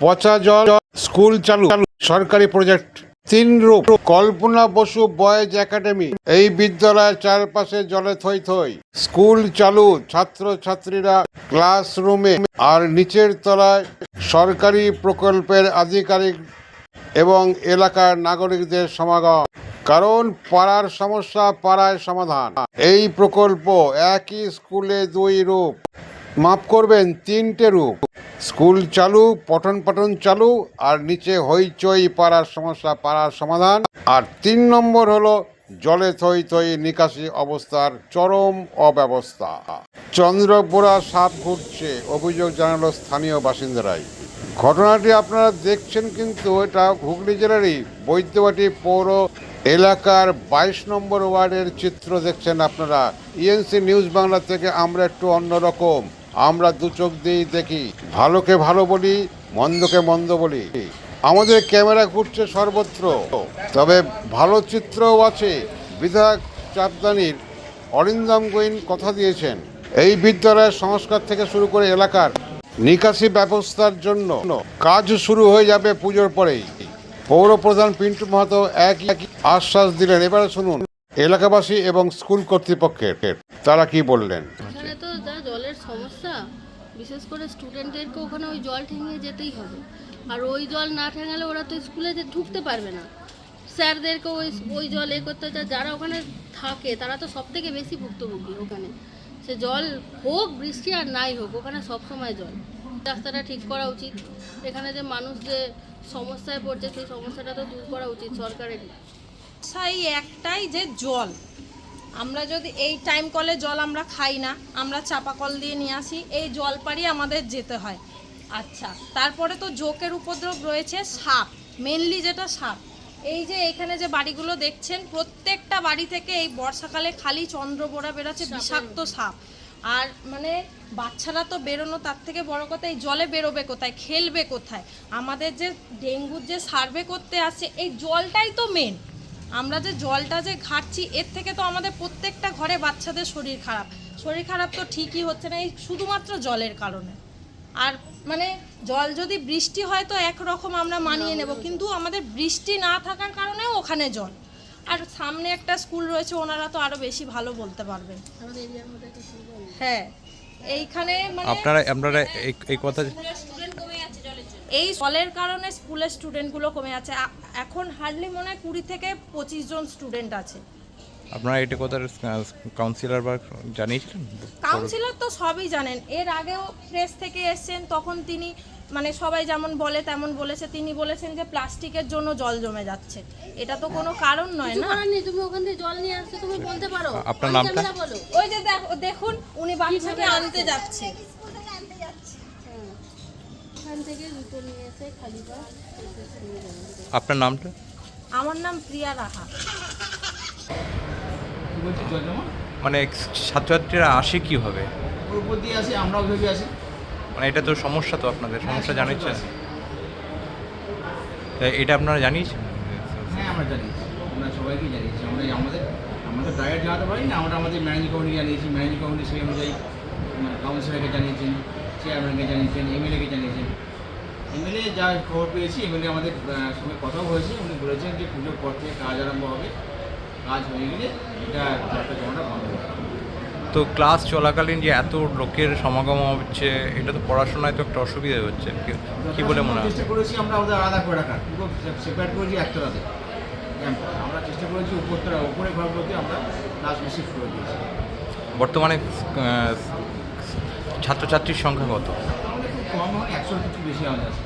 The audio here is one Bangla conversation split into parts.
পচা জল, স্কুল চালু, সরকারি প্রজেক্ট। 3 রূপ। কল্পনা বসু বয়েজ একাডেমি, এই বিদ্যালয়ের চারপাশে জলে থই থই। স্কুল চালু, ছাত্রছাত্রীরা ক্লাসরুমে, আর নিচের তলায় সরকারি প্রকল্পের আধিকারিক এবং এলাকার নাগরিকদের সমাগম। কারণ পাড়ার সমস্যা পাড়ায় সমাধান। এই প্রকল্প একই স্কুলে 2 রূপ, মাফ করবেন 3টে রূপ। স্কুল চালু, পঠন পাঠন চালু, আর নিচে হইচই, পাড়ার সমস্যা পাড়ার সমাধান। আর 3 নম্বর হলো জলে থই থই, নিকাশি অবস্থার চরম অব্যবস্থা। চন্দ্রপুরা সাপ ঘুরছে, অভিযোগ জানালো স্থানীয় বাসিন্দারাই। ঘটনাটি আপনারা দেখছেন, কিন্তু এটা হুগলি জেলারই বৈদ্যবাটি পৌর এলাকার 22 নম্বর ওয়ার্ডের চিত্র দেখছেন আপনারা। ইএনসি নিউজ বাংলা থেকে আমরা একটু অন্যরকম, আমরা 2 চোখ দিয়েই দেখি। ভালোকে ভালো বলি, মন্দকে মন্দ বলি। আমাদের ক্যামেরা ঘুরছে সর্বত্র, তবে ভালো চিত্রও আছে। বিধায়ক চাপদানির অরিন্দম গোয়েন কথা দিয়েছেন, এই বিদ্যালয়ের সংস্কার থেকে শুরু করে এলাকার নিকাশি ব্যবস্থার জন্য কাজ শুরু হয়ে যাবে পুজোর পরেই। পৌর প্রধান পিন্টু মাহাতো একই আশ্বাস দিলেন। এবারে শুনুন এলাকাবাসী এবং স্কুল কর্তৃপক্ষের তারা কি বললেন। এখানে তো যা জলের সমস্যা, বিশেষ করে স্টুডেন্টদেরকে ওখানে ওই জল ঠেঙিয়ে যেতেই হবে। আর ওই জল না ঠেঙালে ওরা তো স্কুলে ঢুকতে পারবে না। স্যারদেরকে ওই জল করতে চায়, যারা ওখানে থাকে তারা তো সব থেকে বেশি ভুক্তভোগী। ওখানে সে জল হোক বৃষ্টি আর নাই হোক, ওখানে সবসময় জল। রাস্তাটা ঠিক করা উচিত। এখানে যে মানুষ যে সমস্যায় পড়ছে, সেই সমস্যাটা তো দূর করা উচিত সরকারের। সেই একটাই যে জল, আমরা যদি এই টাইম কলে জল আমরা খাই না, আমরা চাপা কল দিয়ে নিয়ে আসি, এই জল পাড়িয়ে আমাদের যেতে হয়। আচ্ছা, তারপরে তো জোকের উপদ্রব রয়েছে, সাপ, মেনলি যেটা সাপ। এই যে এখানে যে বাড়িগুলো দেখছেন, প্রত্যেকটা বাড়ি থেকে এই বর্ষাকালে খালি চন্দ্রবোড়া বেরোচ্ছে, বিষাক্ত সাপ। আর মানে বাচ্চারা তো বেরোনো, তার থেকে বড় কথা এই জলে বেরোবে কোথায়, খেলবে কোথায়? আমাদের যে ডেঙ্গুর যে সার্ভে করতে আসছে, এই জলটাই তো মেন। আমরা যে জলটা যে ঘাটছি, এর থেকে তো আমাদের প্রত্যেকটা ঘরে বাচ্চাদের শরীর খারাপ তো ঠিকই হচ্ছে না, এই শুধুমাত্র জলের কারণে। আর মানে জল যদি বৃষ্টি হয় তো একরকম আমরা মানিয়ে নেব, কিন্তু আমাদের বৃষ্টি না থাকার কারণেও ওখানে জল। আর সামনে একটা স্কুল রয়েছে, ওনারা তো আরও বেশি ভালো বলতে পারবেন। হ্যাঁ, এইখানে মানে আপনারা এই কথা, এই জলের কারণে স্কুলের স্টুডেন্টগুলো কমে যাচ্ছে। এখন হার্ডলি মনে হয় 20 থেকে 25 জন স্টুডেন্ট আছে। আপনারা এটা কথা কাউন্সিলর বা জানিয়েছিলেন? কাউন্সিলর তো সবই জানেন, এর আগেও প্রেস থেকে এসছেন, তখন তিনি মানে সবাই যেমন বলে তেমন বলেছে। তিনি বলেছেন যে প্লাস্টিকের জন্য জল জমে যাচ্ছে, এটা তো কোনো কারণ নয় না। তুমি ওখান থেকে জল নিয়ে আসতে তুমি বলতে পারো। আপনার নামটা? ওই যে দেখুন, উনি বাচ্চাকে আনতে যাচ্ছে। আপনার নামটা? আমার নাম প্রিয়া রাহা। মানে ছাত্রছাত্রীরা আসে কীভাবে? উপর দিয়ে আসি, আমরাও ভেবে আসি। মানে এটা তো সমস্যা, তো আপনাদের সমস্যা জানিয়েছেন? এটা আপনারা জানিয়েছেন? হ্যাঁ, আমরা জানিয়েছি, আমরা সবাইকে জানিয়েছি। আমাদের ডাইরেক্ট জানাতে পারি না, আমরা আমাদের ম্যানেজিং কমিটি জানিয়েছি। ম্যানেজিং কমিটি সেই অনুযায়ী কাউন্সিলরকে জানিয়েছেন, চেয়ারম্যানকে জানিয়েছেন, এমএলএকে জানিয়েছেন। এমএলএ যা খবর পেয়েছি, এমএলএ আমাদের সঙ্গে কথাও হয়েছে। উনি বলেছেন যে পুজোর পর থেকে কাজ আরম্ভ হবে, কাজ হয়ে গেলে এটা জলটা জমাটা বন্ধ হবে। তো ক্লাস চলাকালীন যে এত লোকের সমাগম হচ্ছে, এটা তো পড়াশোনায় তো একটা অসুবিধা হচ্ছে, কি বলে মনে হয়? চেষ্টা করেছি আমরা ওদের আলাদা করে রাখার, পুরো সেপারেট করেছি একতলাতে। আমরা চেষ্টা করেছি উপরে ঘরগুলোতে আমরা ক্লাসগুলো শিফট করে দিয়েছি। বর্তমানে ছাত্রছাত্রীর সংখ্যা কত? আমাদের খুব কম হয়, 100 কিছু বেশি আমাদের আছে।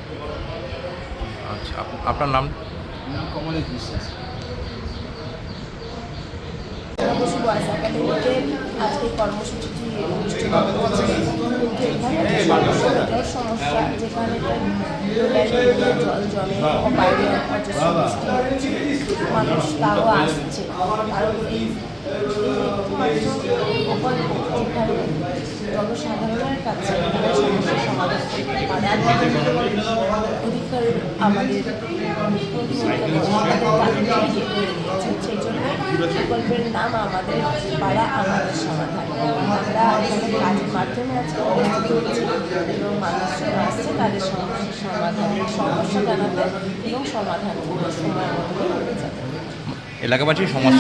আচ্ছা, আপনার নাম? কমলেশ বিশ্বাস। বসু বয়েজ একাডেমিতে আজকে কর্মসূচিটি অনুষ্ঠিত হচ্ছে, কিন্তু এখানে সমস্যা, যেখানে জল জমে বাইরে মানুষ তাও আসছে। কারণ এই যেখানে জনসাধারণের কাছে সমস্যার সমাধান অধিকার আমাদের সেই জন্য প্রকল্পের নাম আমাদের পাড়া আমাদের সমাধান। আমরা এখানে কাজের মাধ্যমে আজকে উপস্থিত হচ্ছি এবং মানুষজন আসছে তাদের সমস্যা জানাতে এবং সমাধান সময় মতো হয়ে যাবে। এলাকাবাসী সমাজ